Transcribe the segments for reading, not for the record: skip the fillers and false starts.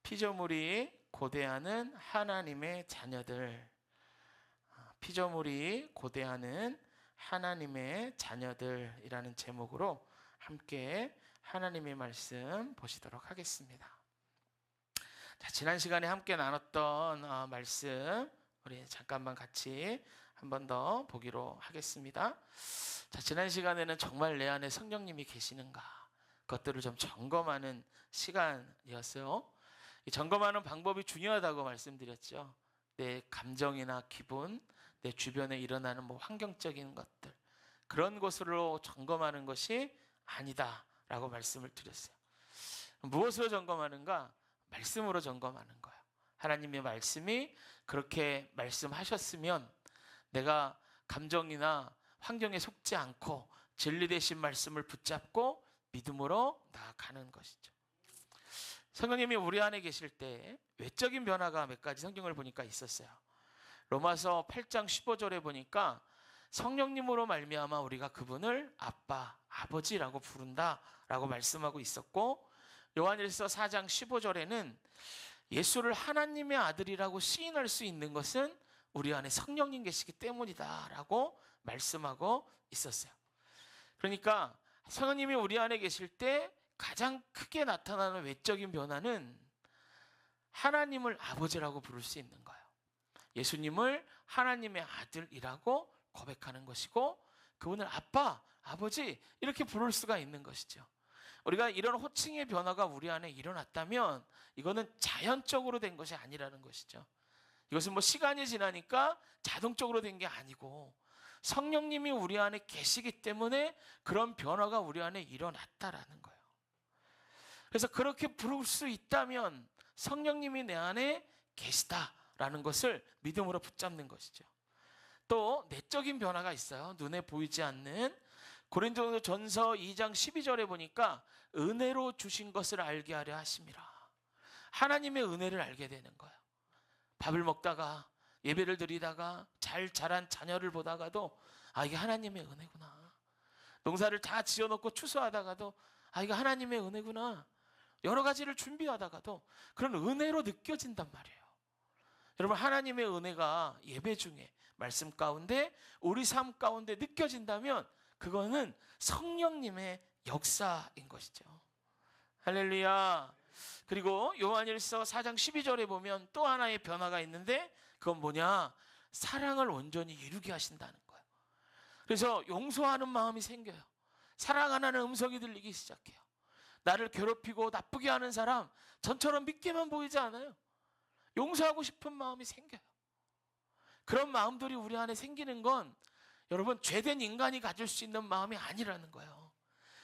피조물이 고대하는 하나님의 자녀들. 피조물이 고대하는 하나님의 자녀들이라는 제목으로 함께 하나님의 말씀 보시도록 하겠습니다. 자, 지난 시간에 함께 나눴던 말씀 우리 잠깐만 같이 한 번 더 보기로 하겠습니다. 자, 지난 시간에는 정말 내 안에 성령님이 계시는가 그것들을 좀 점검하는 시간이었어요. 이 점검하는 방법이 중요하다고 말씀드렸죠. 내 감정이나 기분, 내 주변에 일어나는 환경적인 것들, 그런 것으로 점검하는 것이 아니다라고 말씀을 드렸어요. 무엇으로 점검하는가? 말씀으로 점검하는 거예요. 하나님의 말씀이 그렇게 말씀하셨으면 내가 감정이나 환경에 속지 않고 진리 되신 말씀을 붙잡고 믿음으로 나아가는 것이죠. 성령님이 우리 안에 계실 때 외적인 변화가 몇 가지 성경을 보니까 있었어요. 로마서 8장 15절에 보니까 성령님으로 말미암아 우리가 그분을 아빠, 아버지라고 부른다라고 말씀하고 있었고, 요한일서 4장 15절에는 예수를 하나님의 아들이라고 시인할 수 있는 것은 우리 안에 성령님 계시기 때문이다라고 말씀하고 있었어요. 그러니까 성령님이 우리 안에 계실 때 가장 크게 나타나는 외적인 변화는 하나님을 아버지라고 부를 수 있는 거예요. 예수님을 하나님의 아들이라고 고백하는 것이고, 그분을 아빠, 아버지 이렇게 부를 수가 있는 것이죠. 우리가 이런 호칭의 변화가 우리 안에 일어났다면 이거는 자연적으로 된 것이 아니라는 것이죠. 이것은 시간이 지나니까 자동적으로 된 게 아니고 성령님이 우리 안에 계시기 때문에 그런 변화가 우리 안에 일어났다라는 거예요. 그래서 그렇게 부를 수 있다면 성령님이 내 안에 계시다라는 것을 믿음으로 붙잡는 것이죠. 또 내적인 변화가 있어요. 눈에 보이지 않는. 고린도전서 2장 12절에 보니까 은혜로 주신 것을 알게 하려 하심이라. 하나님의 은혜를 알게 되는 거예요. 밥을 먹다가 예배를 드리다가 잘 자란 자녀를 보다가도 이게 하나님의 은혜구나. 농사를 다 지어놓고 추수하다가도 이게 하나님의 은혜구나. 여러 가지를 준비하다가도 그런 은혜로 느껴진단 말이에요. 여러분, 하나님의 은혜가 예배 중에 말씀 가운데 우리 삶 가운데 느껴진다면 그거는 성령님의 역사인 것이죠. 할렐루야. 그리고 요한일서 4장 12절에 보면 또 하나의 변화가 있는데 그건 뭐냐? 사랑을 온전히 이루게 하신다는 거예요. 그래서 용서하는 마음이 생겨요. 사랑하는 음성이 들리기 시작해요. 나를 괴롭히고 나쁘게 하는 사람 전처럼 믿게만 보이지 않아요. 용서하고 싶은 마음이 생겨요. 그런 마음들이 우리 안에 생기는 건 여러분, 죄된 인간이 가질 수 있는 마음이 아니라는 거예요.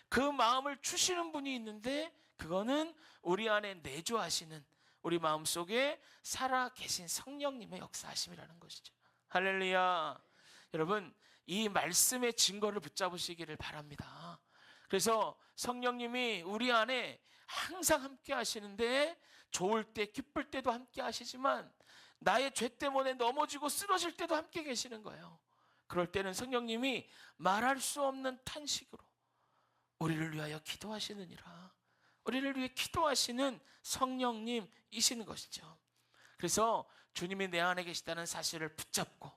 그 마음을 주시는 분이 있는데 그거는 우리 안에 내주하시는, 우리 마음속에 살아 계신 성령님의 역사하심이라는 것이죠. 할렐루야. 여러분, 이 말씀의 증거를 붙잡으시기를 바랍니다. 그래서 성령님이 우리 안에 항상 함께 하시는데 좋을 때 기쁠 때도 함께 하시지만 나의 죄 때문에 넘어지고 쓰러질 때도 함께 계시는 거예요. 그럴 때는 성령님이 말할 수 없는 탄식으로 우리를 위하여 기도하시느니라. 우리를 위해 기도하시는 성령님이시는 것이죠. 그래서 주님이 내 안에 계시다는 사실을 붙잡고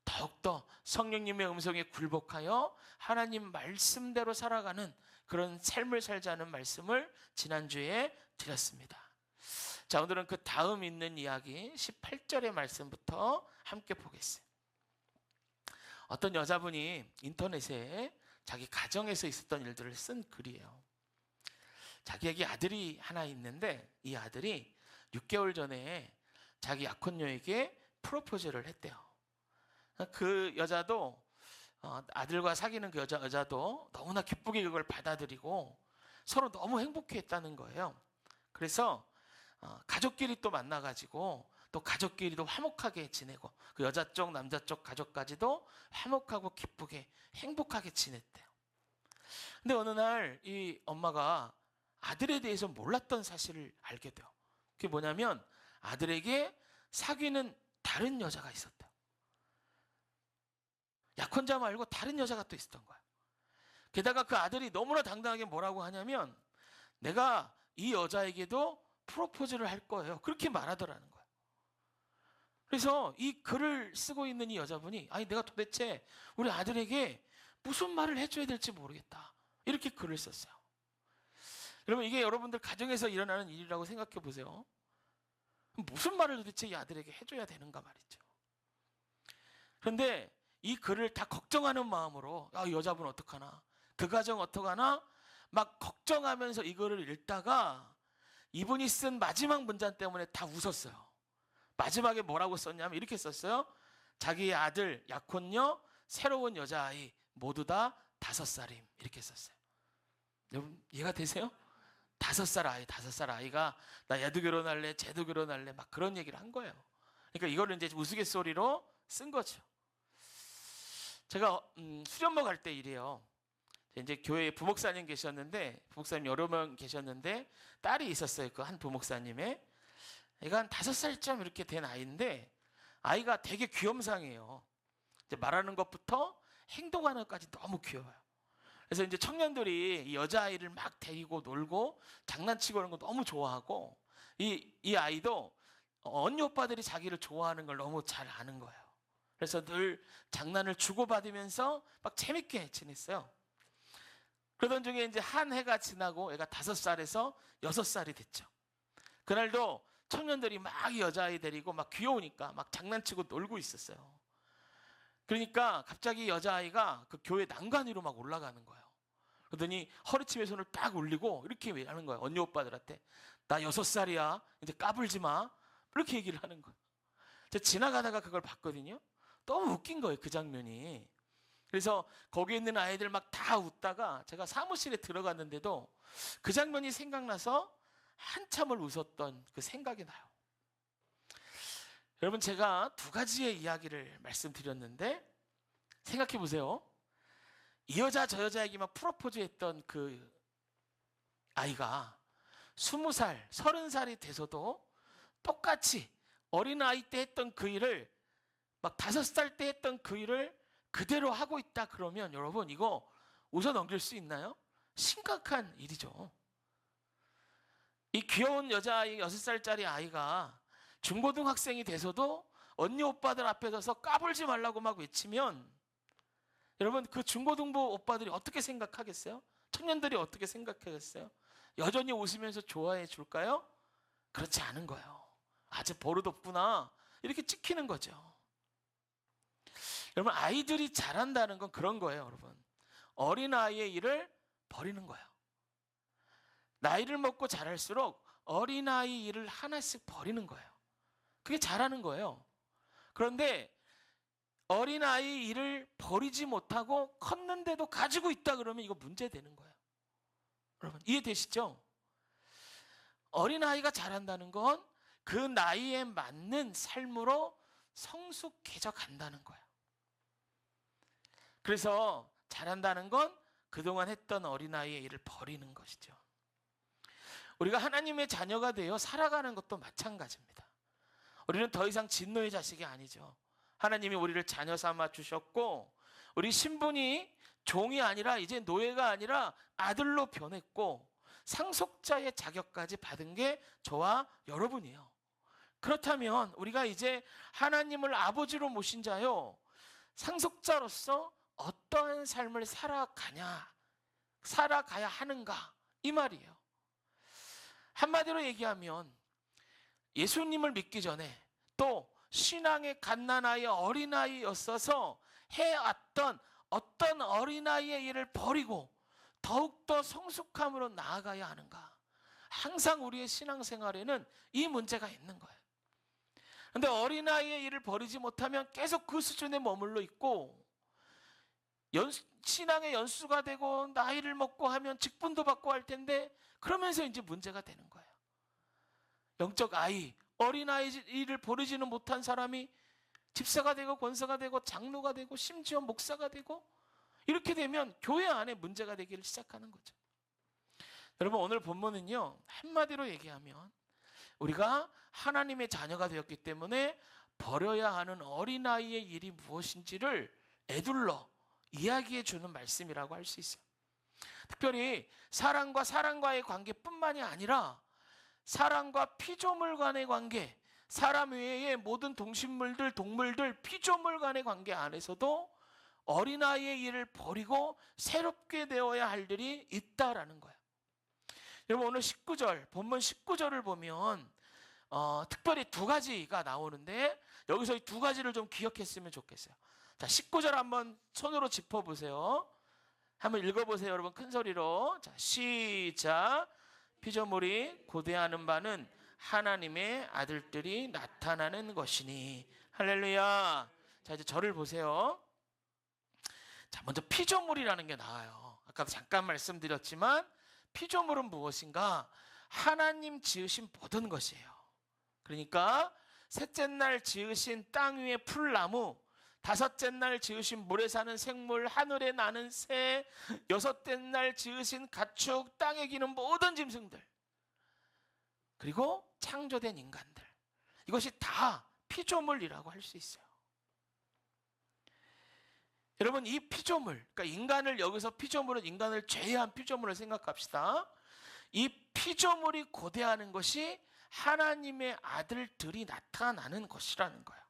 더욱더 성령님의 음성에 굴복하여 하나님 말씀대로 살아가는 그런 삶을 살자는 말씀을 지난주에 드렸습니다. 자, 오늘은 그 다음 있는 이야기 18절의 말씀부터 함께 보겠습니다. 어떤 여자분이 인터넷에 자기 가정에서 있었던 일들을 쓴 글이에요. 자기에게 아들이 하나 있는데 이 아들이 6개월 전에 자기 약혼녀에게 프로포즈를 했대요. 그 여자도 아들과 사귀는 그 여자도 너무나 기쁘게 그걸 받아들이고 서로 너무 행복해했다는 거예요. 그래서 가족끼리 또 만나가지고 또 가족끼리도 화목하게 지내고 그 여자 쪽 남자 쪽 가족까지도 화목하고 기쁘게 행복하게 지냈대요. 근데 어느 날 이 엄마가 아들에 대해서 몰랐던 사실을 알게 돼요. 그게 뭐냐면 아들에게 사귀는 다른 여자가 있었대요. 약혼자 말고 다른 여자가 또 있었던 거야. 게다가 그 아들이 너무나 당당하게 뭐라고 하냐면 내가 이 여자에게도 프로포즈를 할 거예요. 그렇게 말하더라는 거예요. 그래서 이 글을 쓰고 있는 이 여자분이 아니 내가 도대체 우리 아들에게 무슨 말을 해줘야 될지 모르겠다. 이렇게 글을 썼어요. 여러분 이게 여러분들 가정에서 일어나는 일이라고 생각해 보세요. 무슨 말을 도대체 이 아들에게 해줘야 되는가 말이죠. 그런데 이 글을 다 걱정하는 마음으로 이 여자분 어떡하나 그 가정 어떡하나 막 걱정하면서 이 글을 읽다가 이분이 쓴 마지막 문장 때문에 다 웃었어요. 마지막에 뭐라고 썼냐면 이렇게 썼어요. 자기의 아들 약혼녀 새로운 여자아이 모두 다 5살임 이렇게 썼어요. 여러분 이해가 되세요? 5살 아이가 나 얘도 결혼할래 쟤도 결혼할래 막 그런 얘기를 한 거예요. 그러니까 이거를 이제 우스갯소리로 쓴 거죠. 제가 수련모 갈 때 일이에요. 이제 교회에 부목사님 계셨는데 부목사님 여러 명 계셨는데 딸이 있었어요. 그 한 부목사님의 애가 한 5살쯤 이렇게 된 아이인데 아이가 되게 귀염상이에요. 이제 말하는 것부터 행동하는 것까지 너무 귀여워요. 그래서 이제 청년들이 이 여자아이를 막 데리고 놀고 장난치고 그런 거 너무 좋아하고 이 아이도 언니 오빠들이 자기를 좋아하는 걸 너무 잘 아는 거예요. 그래서 늘 장난을 주고받으면서 막 재밌게 지냈어요. 그러던 중에 이제 한 해가 지나고 애가 5살에서 6살이 됐죠. 그날도 청년들이 막 여자아이 데리고 막 귀여우니까 막 장난치고 놀고 있었어요. 그러니까 갑자기 여자아이가 그 교회 난간 위로 막 올라가는 거예요. 그러더니 허리춤에 손을 딱 올리고 이렇게 하는 거예요. 언니 오빠들한테 나 6살이야 이제 까불지 마 이렇게 얘기를 하는 거예요. 제가 지나가다가 그걸 봤거든요. 너무 웃긴 거예요 그 장면이. 그래서 거기 있는 아이들 막 다 웃다가 제가 사무실에 들어갔는데도 그 장면이 생각나서 한참을 웃었던 그 생각이 나요. 여러분 제가 2가지의 이야기를 말씀드렸는데 생각해 보세요. 이 여자 저 여자에게만 프로포즈 했던 그 아이가 20살, 30살이 돼서도 똑같이 어린아이 때 했던 그 일을 막 5살 때 했던 그 일을 그대로 하고 있다 그러면 여러분 이거 웃어 넘길 수 있나요? 심각한 일이죠. 이 귀여운 여자아이 6살짜리 아이가 중고등학생이 돼서도 언니 오빠들 앞에 서서 까불지 말라고 막 외치면 여러분 그 중고등부 오빠들이 어떻게 생각하겠어요? 청년들이 어떻게 생각하겠어요? 여전히 웃으면서 좋아해 줄까요? 그렇지 않은 거예요. 아주 버릇없구나 이렇게 찍히는 거죠. 여러분 아이들이 잘한다는 건 그런 거예요. 여러분 어린아이의 일을 버리는 거예요. 나이를 먹고 자랄수록 어린아이 일을 하나씩 버리는 거예요. 그게 잘하는 거예요. 그런데 어린아이 일을 버리지 못하고 컸는데도 가지고 있다 그러면 이거 문제되는 거예요. 여러분 이해되시죠? 어린아이가 잘한다는 건 그 나이에 맞는 삶으로 성숙해져 간다는 거예요. 그래서 잘한다는 건 그동안 했던 어린아이의 일을 버리는 것이죠. 우리가 하나님의 자녀가 되어 살아가는 것도 마찬가지입니다. 우리는 더 이상 진노의 자식이 아니죠. 하나님이 우리를 자녀 삼아 주셨고 우리 신분이 종이 아니라 이제 노예가 아니라 아들로 변했고 상속자의 자격까지 받은 게 저와 여러분이에요. 그렇다면 우리가 이제 하나님을 아버지로 모신 자요 상속자로서 어떠한 삶을 살아가야 하는가 이 말이에요. 한마디로 얘기하면 예수님을 믿기 전에 또 신앙의 갓난아이 어린아이였어서 해왔던 어떤 어린아이의 일을 버리고 더욱더 성숙함으로 나아가야 하는가. 항상 우리의 신앙생활에는 이 문제가 있는 거예요. 그런데 어린아이의 일을 버리지 못하면 계속 그 수준에 머물러 있고 신앙의 연수가 되고 나이를 먹고 하면 직분도 받고 할 텐데 그러면서 이제 문제가 되는 거예요. 영적 아이, 어린아이 일을 버리지는 못한 사람이 집사가 되고 권사가 되고 장로가 되고 심지어 목사가 되고 이렇게 되면 교회 안에 문제가 되기를 시작하는 거죠. 여러분 오늘 본문은요 한마디로 얘기하면 우리가 하나님의 자녀가 되었기 때문에 버려야 하는 어린아이의 일이 무엇인지를 에둘러 이야기해 주는 말씀이라고 할 수 있어요. 특별히 사랑과 사랑과의 관계뿐만이 아니라 사람과 피조물 간의 관계, 사람 외의 모든 동식물들, 동물들, 피조물 간의 관계 안에서도 어린아이의 일을 버리고 새롭게 되어야 할 일이 있다라는 거예요. 여러분, 오늘 19절, 본문 19절을 보면 특별히 두 가지가 나오는데 여기서 이 두 가지를 좀 기억했으면 좋겠어요. 자, 19절 한번 손으로 짚어보세요. 한번 읽어보세요, 여러분. 큰 소리로. 자, 시작. 피조물이 고대하는 바는 하나님의 아들들이 나타나는 것이니. 할렐루야. 자, 이제 저를 보세요. 자, 먼저 피조물이라는 게 나와요. 아까도 잠깐 말씀드렸지만 피조물은 무엇인가? 하나님 지으신 모든 것이에요. 그러니까 셋째 날 지으신 땅 위의 풀나무, 다섯째 날 지으신 물에 사는 생물, 하늘에 나는 새, 여섯째 날 지으신 가축, 땅에 기는 모든 짐승들, 그리고 창조된 인간들, 이것이 다 피조물이라고 할 수 있어요. 여러분, 이 피조물, 그러니까 인간을, 여기서 피조물은 인간을 제외한 피조물을 생각합시다. 이 피조물이 고대하는 것이 하나님의 아들들이 나타나는 것이라는 거예요.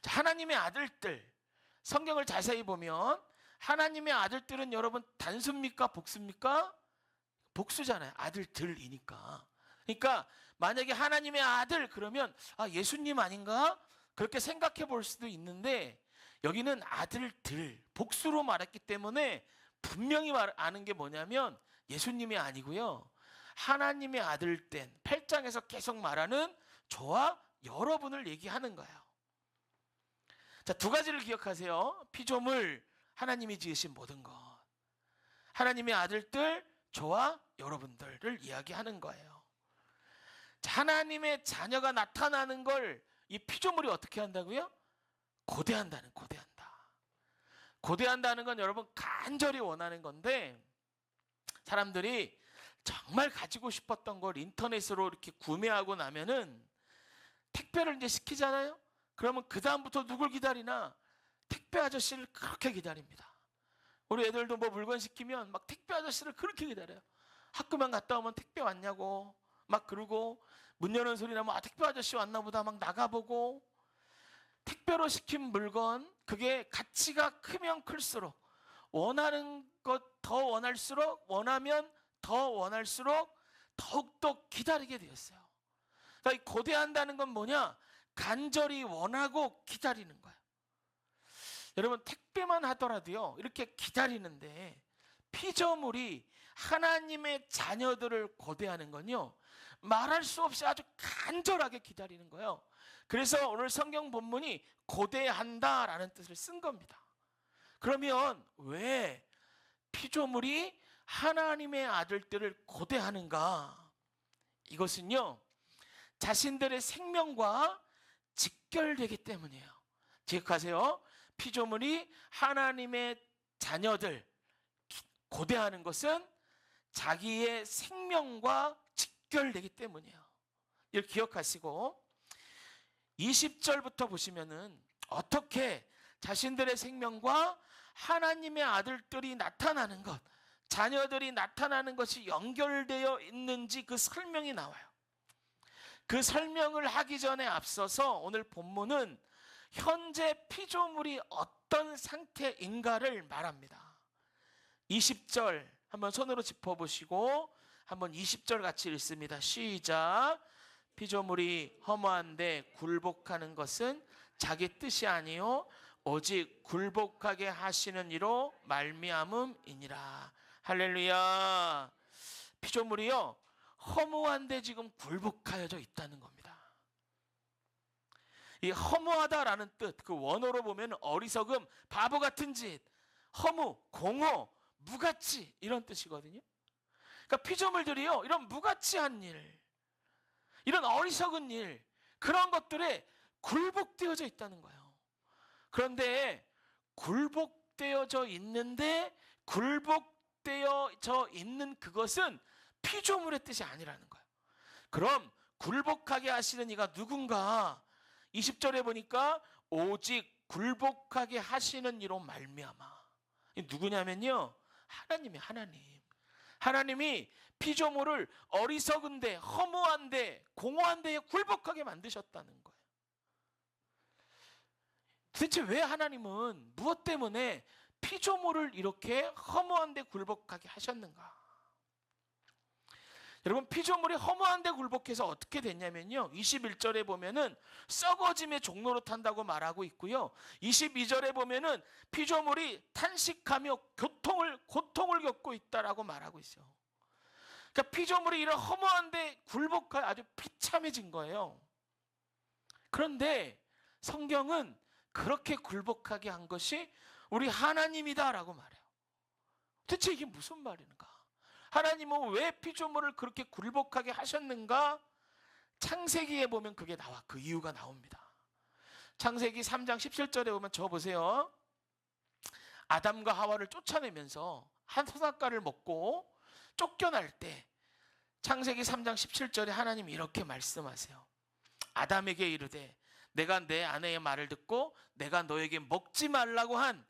자, 하나님의 아들들, 성경을 자세히 보면 하나님의 아들들은 여러분 단수입니까? 복수입니까? 복수잖아요. 아들들이니까. 그러니까 만약에 하나님의 아들 그러면 예수님 아닌가? 그렇게 생각해 볼 수도 있는데 여기는 아들들, 복수로 말했기 때문에 분명히 아는 게 뭐냐면 예수님이 아니고요, 하나님의 아들 된 8장에서 계속 말하는 저와 여러분을 얘기하는 거예요. 자, 두 가지를 기억하세요. 피조물, 하나님이 지으신 모든 것. 하나님의 아들들, 저와 여러분들을 이야기하는 거예요. 자, 하나님의 자녀가 나타나는 걸 이 피조물이 어떻게 한다고요? 고대한다는, 고대한다. 고대한다는 건 여러분 간절히 원하는 건데, 사람들이 정말 가지고 싶었던 걸 인터넷으로 이렇게 구매하고 나면은 택배를 이제 시키잖아요. 그러면 그 다음부터 누굴 기다리나? 택배 아저씨를 그렇게 기다립니다. 우리 애들도 뭐 물건 시키면 막 택배 아저씨를 그렇게 기다려요. 학교만 갔다 오면 택배 왔냐고 막 그러고, 문 여는 소리 나면 택배 아저씨 왔나 보다 막 나가보고, 택배로 시킨 물건, 그게 가치가 크면 클수록, 원하는 것 더 원할수록, 원하면 더 원할수록 더욱더 기다리게 되었어요. 그러니까 고대한다는 건 뭐냐? 간절히 원하고 기다리는 거예요. 여러분, 택배만 하더라도요, 이렇게 기다리는데 피조물이 하나님의 자녀들을 고대하는 건요, 말할 수 없이 아주 간절하게 기다리는 거예요. 그래서 오늘 성경 본문이 고대한다라는 뜻을 쓴 겁니다. 그러면 왜 피조물이 하나님의 아들들을 고대하는가? 이것은요, 자신들의 생명과 직결되기 때문이에요. 기억하세요. 피조물이 하나님의 자녀들 고대하는 것은 자기의 생명과 직결되기 때문이에요. 이걸 기억하시고 20절부터 보시면은 어떻게 자신들의 생명과 하나님의 아들들이 나타나는 것, 자녀들이 나타나는 것이 연결되어 있는지 그 설명이 나와요. 그 설명을 하기 전에 앞서서 오늘 본문은 현재 피조물이 어떤 상태인가를 말합니다. 20절 한번 손으로 짚어보시고 한번 20절 같이 읽습니다. 시작. 피조물이 허무한데 굴복하는 것은 자기 뜻이 아니요 오직 굴복하게 하시는 이로 말미암음이니라. 할렐루야. 피조물이요, 허무한데 지금 굴복하여져 있다는 겁니다. 이 허무하다라는 뜻, 그 원어로 보면 어리석음, 바보 같은 짓, 허무, 공허, 무가치 이런 뜻이거든요. 그러니까 피조물들이요, 이런 무가치한 일, 이런 어리석은 일, 그런 것들에 굴복되어져 있다는 거예요. 그런데 굴복되어져 있는데 굴복되어져 있는 그것은 피조물의 뜻이 아니라는 거예요. 그럼 굴복하게 하시는 이가 누군가? 20절에 보니까 오직 굴복하게 하시는 이로 말미암아. 누구냐면요, 하나님이 하나님. 하나님이 피조물을 어리석은데, 허무한데, 공허한데 굴복하게 만드셨다는 거예요. 도대체 왜 하나님은 무엇 때문에 피조물을 이렇게 허무한데 굴복하게 하셨는가? 여러분, 피조물이 허무한데 굴복해서 어떻게 됐냐면요, 21절에 보면은 썩어짐의 종로로 탄다고 말하고 있고요, 22절에 보면은 피조물이 탄식하며 고통을 겪고 있다라고 말하고 있어요. 그러니까 피조물이 이런 허무한데 굴복하여 아주 비참해진 거예요. 그런데 성경은 그렇게 굴복하게 한 것이 우리 하나님이다라고 말해요. 대체 이게 무슨 말인가? 하나님은 왜 피조물을 그렇게 굴복하게 하셨는가? 창세기에 보면 그게 나와, 그 이유가 나옵니다. 창세기 3장 17절에 보면 저 보세요. 아담과 하와를 쫓아내면서 한 선악과를 먹고 쫓겨날 때 창세기 3장 17절에 하나님이 이렇게 말씀하세요. 아담에게 이르되 내가 내 아내의 말을 듣고 내가 너에게 먹지 말라고 한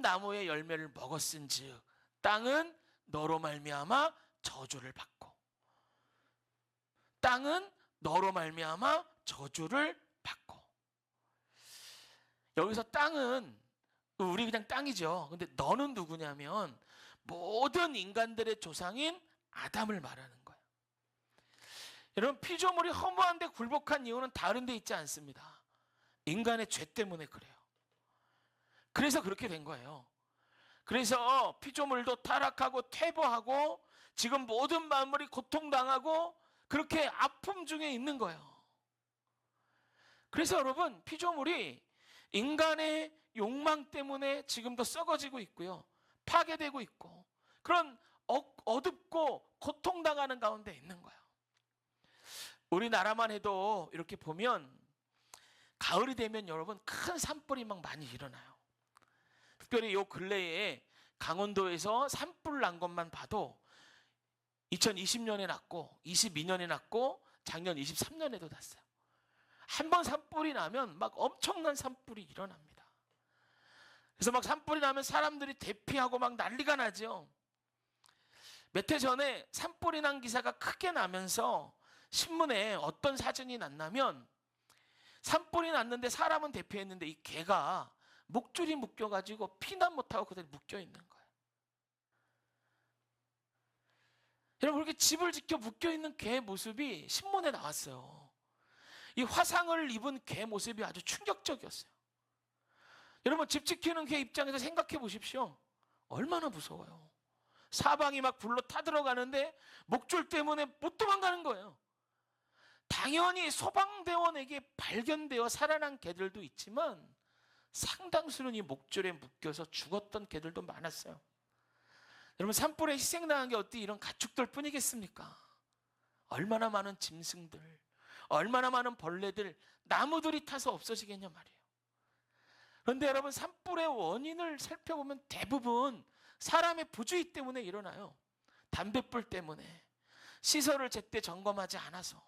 나무의 열매를 먹었은즉 땅은 너로 말미암아 저주를 받고, 땅은 너로 말미암아 저주를 받고. 여기서 땅은 우리 그냥 땅이죠. 근데 너는 누구냐면 모든 인간들의 조상인 아담을 말하는 거예요. 여러분, 피조물이 허무한데 굴복한 이유는 다른 데 있지 않습니다. 인간의 죄 때문에 그래요. 그래서 그렇게 된 거예요. 그래서 피조물도 타락하고 퇴보하고 지금 모든 만물이 고통당하고 그렇게 아픔 중에 있는 거예요. 그래서 여러분, 피조물이 인간의 욕망 때문에 지금도 썩어지고 있고요, 파괴되고 있고, 그런 어둡고 고통당하는 가운데 있는 거예요. 우리나라만 해도 이렇게 보면 가을이 되면 여러분 큰 산불이 막 많이 일어나요. 특별히 요 근래에 강원도에서 산불 난 것만 봐도 2020년에 났고 22년에 났고 작년 23년에도 났어요. 한 번 산불이 나면 막 엄청난 산불이 일어납니다. 그래서 막 산불이 나면 사람들이 대피하고 막 난리가 나죠. 몇 해 전에 산불이 난 기사가 크게 나면서 신문에 어떤 사진이 났냐면, 산불이 났는데 사람은 대피했는데 이 개가 목줄이 묶여가지고 피난 못하고 그대로 묶여 있는 거예요. 여러분, 그렇게 집을 지켜 묶여 있는 개 모습이 신문에 나왔어요. 이 화상을 입은 개 모습이 아주 충격적이었어요. 여러분, 집 지키는 개 입장에서 생각해 보십시오. 얼마나 무서워요. 사방이 막 불로 타들어가는데 목줄 때문에 못 도망가는 거예요. 당연히 소방대원에게 발견되어 살아난 개들도 있지만 상당수는 이 목줄에 묶여서 죽었던 개들도 많았어요. 여러분, 산불에 희생당한 게 어디 이런 가축들 뿐이겠습니까? 얼마나 많은 짐승들, 얼마나 많은 벌레들, 나무들이 타서 없어지겠냐 말이에요. 그런데 여러분, 산불의 원인을 살펴보면 대부분 사람의 부주의 때문에 일어나요. 담뱃불 때문에, 시설을 제때 점검하지 않아서,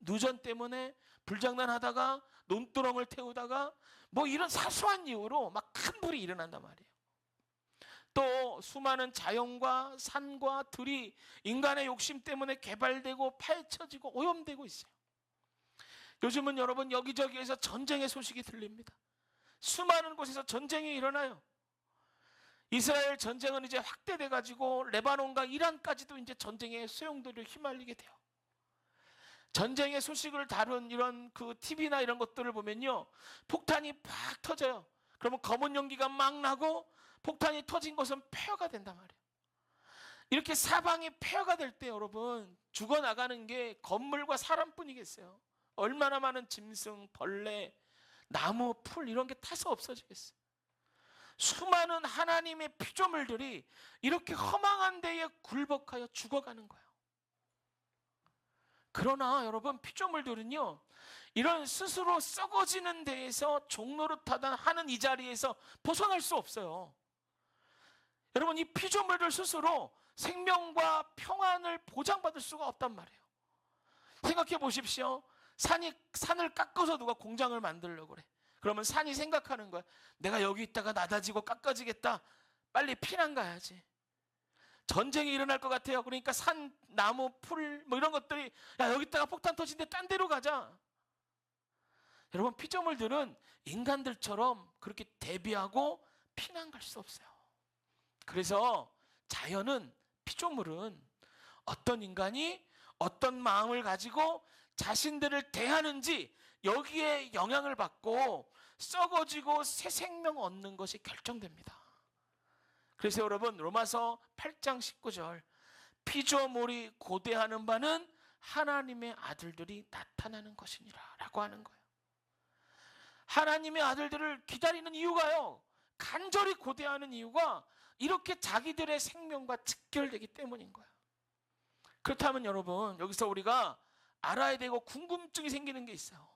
누전 때문에 불장난하다가 논두렁을 태우다가 뭐 이런 사소한 이유로 막 큰 불이 일어난단 말이에요. 또 수많은 자연과 산과 들이 인간의 욕심 때문에 개발되고 파헤쳐지고 오염되고 있어요. 요즘은 여러분 여기저기에서 전쟁의 소식이 들립니다. 수많은 곳에서 전쟁이 일어나요. 이스라엘 전쟁은 이제 확대돼 가지고 레바논과 이란까지도 이제 전쟁의 소용돌이를 휘말리게 돼요. 전쟁의 소식을 다룬 이런 그 TV나 이런 것들을 보면요, 폭탄이 팍 터져요. 그러면 검은 연기가 막 나고 폭탄이 터진 것은 폐허가 된단 말이에요. 이렇게 사방이 폐허가 될 때 여러분, 죽어나가는 게 건물과 사람뿐이겠어요. 얼마나 많은 짐승, 벌레, 나무, 풀 이런 게 타서 없어지겠어요. 수많은 하나님의 피조물들이 이렇게 허망한 데에 굴복하여 죽어가는 거예요. 그러나 여러분, 피조물들은요, 이런 스스로 썩어지는 데에서 종노릇하다 하는 이 자리에서 벗어날 수 없어요. 여러분, 이 피조물들 스스로 생명과 평안을 보장받을 수가 없단 말이에요. 생각해 보십시오. 산을 깎아서 누가 공장을 만들려고 그래. 그러면 산이 생각하는 거야. 내가 여기 있다가 낮아지고 깎아지겠다. 빨리 피난 가야지. 전쟁이 일어날 것 같아요. 그러니까 산, 나무, 풀 뭐 이런 것들이 야 여기다가 폭탄 터진데 딴 데로 가자. 여러분 피조물들은 인간들처럼 그렇게 대비하고 피난 갈 수 없어요. 그래서 자연은, 피조물은 어떤 인간이 어떤 마음을 가지고 자신들을 대하는지 여기에 영향을 받고 썩어지고 새 생명 얻는 것이 결정됩니다. 그래서 여러분 로마서 8장 19절 피조물이 고대하는 바는 하나님의 아들들이 나타나는 것이니라 라고 하는 거예요. 하나님의 아들들을 기다리는 이유가요, 간절히 고대하는 이유가 이렇게 자기들의 생명과 직결되기 때문인 거예요. 그렇다면 여러분 여기서 우리가 알아야 되고 궁금증이 생기는 게 있어요.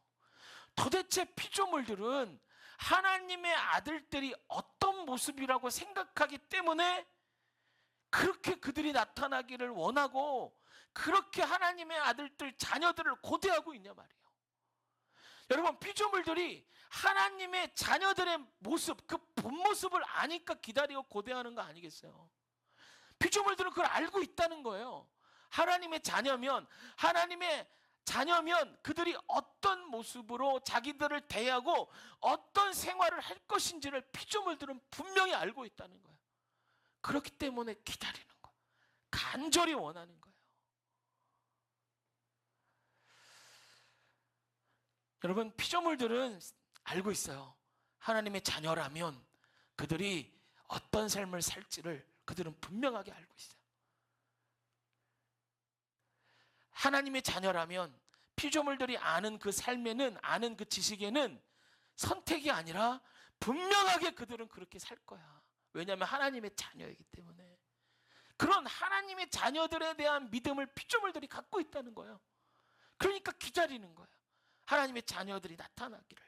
도대체 피조물들은 하나님의 아들들이 어떤 모습이라고 생각하기 때문에 그렇게 그들이 나타나기를 원하고 그렇게 하나님의 아들들, 자녀들을 고대하고 있냐 말이에요. 여러분 피조물들이 하나님의 자녀들의 모습, 그 본 모습을 아니까 기다리고 고대하는 거 아니겠어요? 피조물들은 그걸 알고 있다는 거예요. 하나님의 자녀면, 하나님의 자녀면 그들이 어떤 모습으로 자기들을 대하고 어떤 생활을 할 것인지를 피조물들은 분명히 알고 있다는 거예요. 그렇기 때문에 기다리는 거예요. 간절히 원하는 거예요. 여러분 피조물들은 알고 있어요. 하나님의 자녀라면 그들이 어떤 삶을 살지를 그들은 분명하게 알고 있어요. 하나님의 자녀라면 피조물들이 아는 그 삶에는, 아는 그 지식에는 선택이 아니라 분명하게 그들은 그렇게 살 거야. 왜냐하면 하나님의 자녀이기 때문에. 그런 하나님의 자녀들에 대한 믿음을 피조물들이 갖고 있다는 거예요. 그러니까 기다리는 거예요. 하나님의 자녀들이 나타나기를.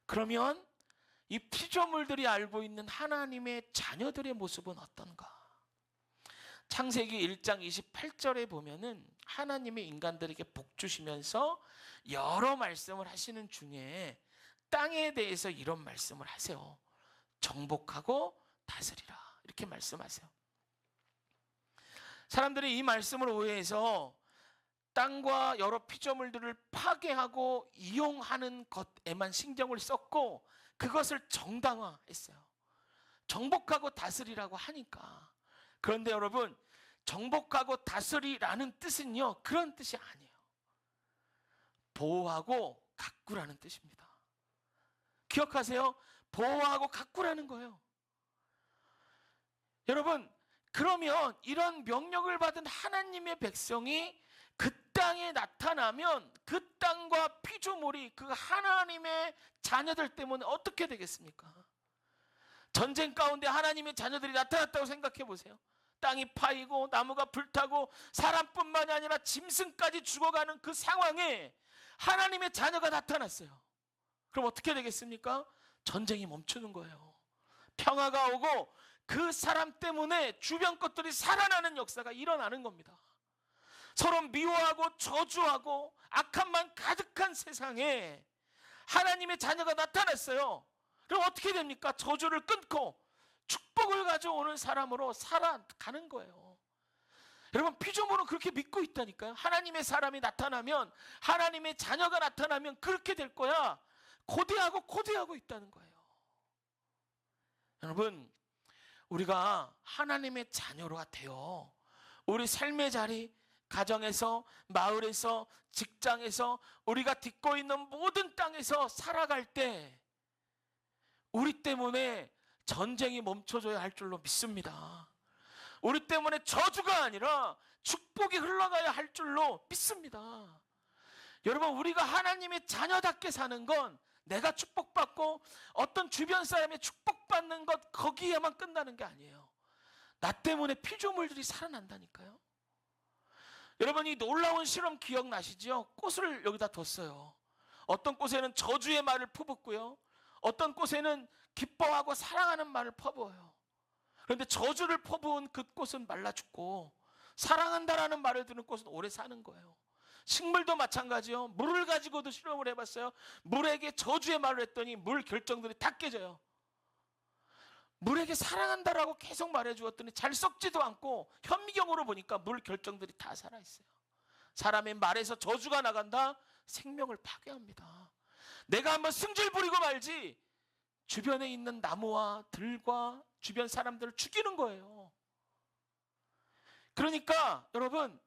그러면 이 피조물들이 알고 있는 하나님의 자녀들의 모습은 어떤가? 창세기 1장 28절에 보면은 하나님이 인간들에게 복 주시면서 여러 말씀을 하시는 중에 땅에 대해서 이런 말씀을 하세요. 정복하고 다스리라. 이렇게 말씀하세요. 사람들이 이 말씀을 오해해서 땅과 여러 피조물들을 파괴하고 이용하는 것에만 신경을 썼고 그것을 정당화했어요. 정복하고 다스리라고 하니까. 그런데 여러분 정복하고 다스리라는 뜻은요 그런 뜻이 아니에요. 보호하고 가꾸라는 뜻입니다. 기억하세요. 보호하고 가꾸라는 거예요. 여러분 그러면 이런 명령을 받은 하나님의 백성이 그 땅에 나타나면 그 땅과 피조물이 그 하나님의 자녀들 때문에 어떻게 되겠습니까? 전쟁 가운데 하나님의 자녀들이 나타났다고 생각해 보세요. 땅이 파이고 나무가 불타고 사람뿐만이 아니라 짐승까지 죽어가는 그 상황에 하나님의 자녀가 나타났어요. 그럼 어떻게 되겠습니까? 전쟁이 멈추는 거예요. 평화가 오고 그 사람 때문에 주변 것들이 살아나는 역사가 일어나는 겁니다. 서로 미워하고 저주하고 악함만 가득한 세상에 하나님의 자녀가 나타났어요. 그럼 어떻게 됩니까? 저주를 끊고 축복을 가져오는 사람으로 살아가는 거예요. 여러분 피조물은 그렇게 믿고 있다니까요. 하나님의 사람이 나타나면, 하나님의 자녀가 나타나면 그렇게 될 거야. 고대하고 있다는 거예요. 여러분 우리가 하나님의 자녀가 되어 우리 삶의 자리, 가정에서, 마을에서, 직장에서, 우리가 딛고 있는 모든 땅에서 살아갈 때 우리 때문에 전쟁이 멈춰져야 할 줄로 믿습니다. 우리 때문에 저주가 아니라 축복이 흘러가야 할 줄로 믿습니다. 여러분 우리가 하나님의 자녀답게 사는 건 내가 축복받고 어떤 주변 사람의 축복받는 것 거기에만 끝나는 게 아니에요. 나 때문에 피조물들이 살아난다니까요. 여러분 이 놀라운 실험 기억나시죠? 꽃을 여기다 뒀어요. 어떤 꽃에는 저주의 말을 퍼붓고요, 어떤 꽃에는 기뻐하고 사랑하는 말을 퍼부어요. 그런데 저주를 퍼부은 그 꽃은 말라 죽고 사랑한다라는 말을 듣는 꽃은 오래 사는 거예요. 식물도 마찬가지요. 물을 가지고도 실험을 해봤어요. 물에게 저주의 말을 했더니 물 결정들이 다 깨져요. 물에게 사랑한다라고 계속 말해주었더니 잘 썩지도 않고 현미경으로 보니까 물 결정들이 다 살아있어요. 사람의 말에서 저주가 나간다, 생명을 파괴합니다. 내가 한번 승질 부리고 말지 주변에 있는 나무와 들과 주변 사람들을 죽이는 거예요. 그러니까 여러분,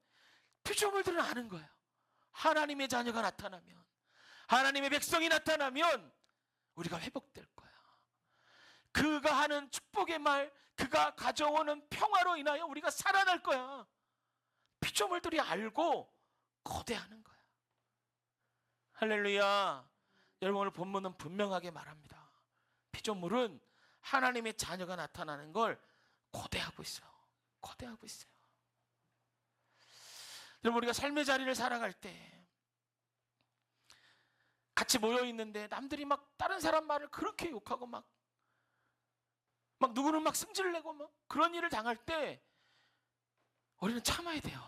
피조물들은 아는 거예요. 하나님의 자녀가 나타나면, 하나님의 백성이 나타나면 우리가 회복될 거야. 그가 하는 축복의 말, 그가 가져오는 평화로 인하여 우리가 살아날 거야. 피조물들이 알고 거대하는 거야. 할렐루야. 여러분, 오늘 본문은 분명하게 말합니다. 피조물은 하나님의 자녀가 나타나는 걸 거대하고 있어요. 거대하고 있어요. 여러분, 우리가 삶의 자리를 살아갈 때 같이 모여 있는데 남들이 막 다른 사람 말을 그렇게 욕하고 막 누구는 막 승질을 내고 막 그런 일을 당할 때 우리는 참아야 돼요.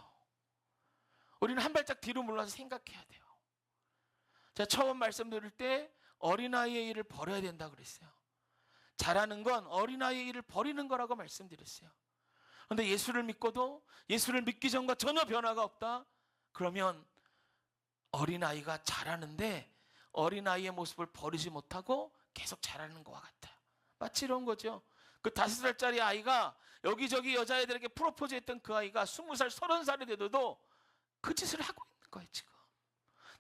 우리는 한 발짝 뒤로 물러서 생각해야 돼요. 제가 처음 말씀드릴 때 어린아이의 일을 버려야 된다 그랬어요. 잘하는 건 어린아이의 일을 버리는 거라고 말씀드렸어요. 그런데 예수를 믿고도 예수를 믿기 전과 전혀 변화가 없다? 그러면 어린아이가 잘하는데 어린아이의 모습을 버리지 못하고 계속 자라는 것과 같아요. 마치 이런 거죠. 그 5살짜리 아이가 여기저기 여자애들에게 프로포즈했던 그 아이가 20살, 30살이 돼도 그 짓을 하고 있는 거예요, 지금.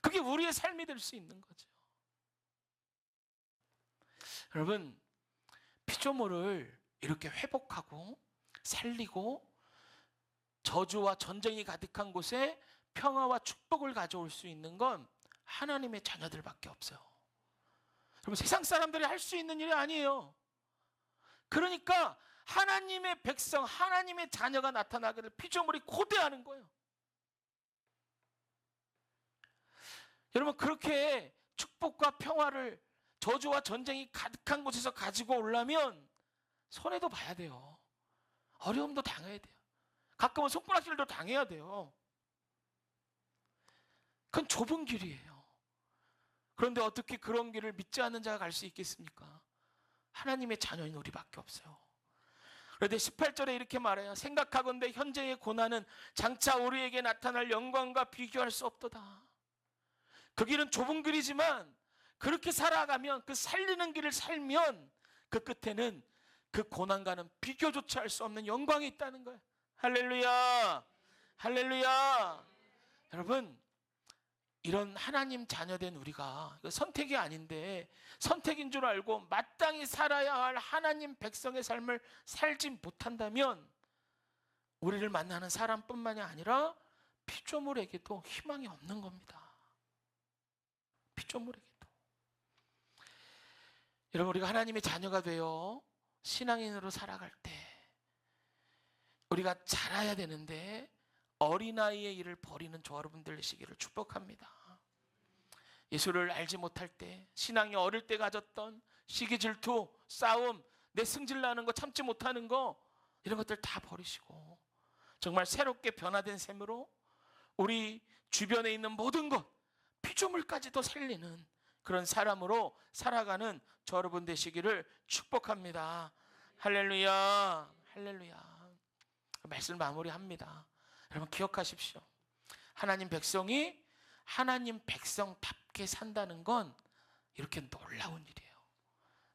그게 우리의 삶이 될 수 있는 거죠. 여러분, 피조물을 이렇게 회복하고 살리고 저주와 전쟁이 가득한 곳에 평화와 축복을 가져올 수 있는 건 하나님의 자녀들밖에 없어요. 여러분, 세상 사람들이 할 수 있는 일이 아니에요. 그러니까 하나님의 백성, 하나님의 자녀가 나타나게 될 피조물이 고대하는 거예요. 여러분, 그렇게 축복과 평화를 저주와 전쟁이 가득한 곳에서 가지고 오려면 손해도 봐야 돼요. 어려움도 당해야 돼요. 가끔은 손가락질도 당해야 돼요. 그건 좁은 길이에요. 그런데 어떻게 그런 길을 믿지 않는 자가 갈 수 있겠습니까? 하나님의 자녀인 우리밖에 없어요. 그런데 18절에 이렇게 말해요. 생각하건대 현재의 고난은 장차 우리에게 나타날 영광과 비교할 수 없도다. 그 길은 좁은 길이지만 그렇게 살아가면, 그 살리는 길을 살면 그 끝에는 그 고난과는 비교조차 할 수 없는 영광이 있다는 거예요. 할렐루야, 할렐루야. 여러분, 이런 하나님 자녀된 우리가 선택이 아닌데 선택인 줄 알고 마땅히 살아야 할 하나님 백성의 삶을 살지 못한다면 우리를 만나는 사람뿐만이 아니라 피조물에게도 희망이 없는 겁니다. 피조물에게도. 여러분, 우리가 하나님의 자녀가 되어 신앙인으로 살아갈 때 우리가 자라야 되는데 어린아이의 일을 버리는 저와 여러분들 되시기를 축복합니다. 예수를 알지 못할 때, 신앙이 어릴 때 가졌던 시기 질투, 싸움, 내 승질나는 거, 참지 못하는 거, 이런 것들 다 버리시고 정말 새롭게 변화된 셈으로 우리 주변에 있는 모든 것, 피조물까지도 살리는 그런 사람으로 살아가는 저 여러분 되시기를 축복합니다. 할렐루야, 할렐루야. 말씀 마무리합니다. 여러분, 기억하십시오. 하나님 백성이 하나님 백성답게 산다는 건 이렇게 놀라운 일이에요.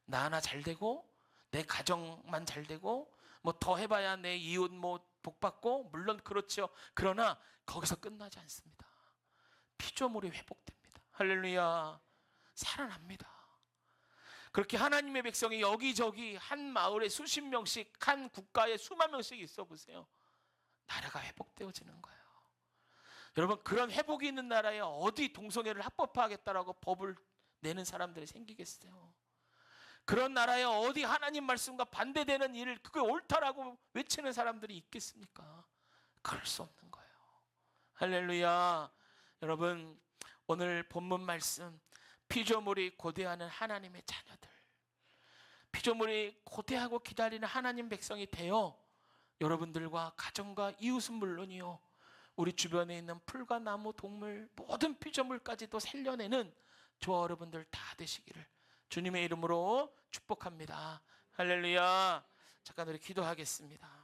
나 하나 잘 되고 내 가정만 잘 되고 뭐 더 해봐야 내 이웃 뭐 복받고, 물론 그렇죠. 그러나 거기서 끝나지 않습니다. 피조물이 회복됩니다. 할렐루야. 살아납니다. 그렇게 하나님의 백성이 여기저기 한 마을에 수십 명씩, 한 국가에 수만 명씩 있어 보세요. 나라가 회복되어지는 거예요. 여러분, 그런 회복이 있는 나라에 어디 동성애를 합법화하겠다라고 법을 내는 사람들이 생기겠어요? 그런 나라에 어디 하나님 말씀과 반대되는 일을 그게 옳다라고 외치는 사람들이 있겠습니까? 그럴 수 없는 거예요. 할렐루야. 여러분, 오늘 본문 말씀, 피조물이 고대하는 하나님의 자녀들, 피조물이 고대하고 기다리는 하나님 백성이 되어 여러분들과 가정과 이웃은 물론이요, 우리 주변에 있는 풀과 나무, 동물, 모든 피조물까지도 살려내는 저와 여러분들 다 되시기를 주님의 이름으로 축복합니다. 할렐루야. 잠깐 우리 기도하겠습니다.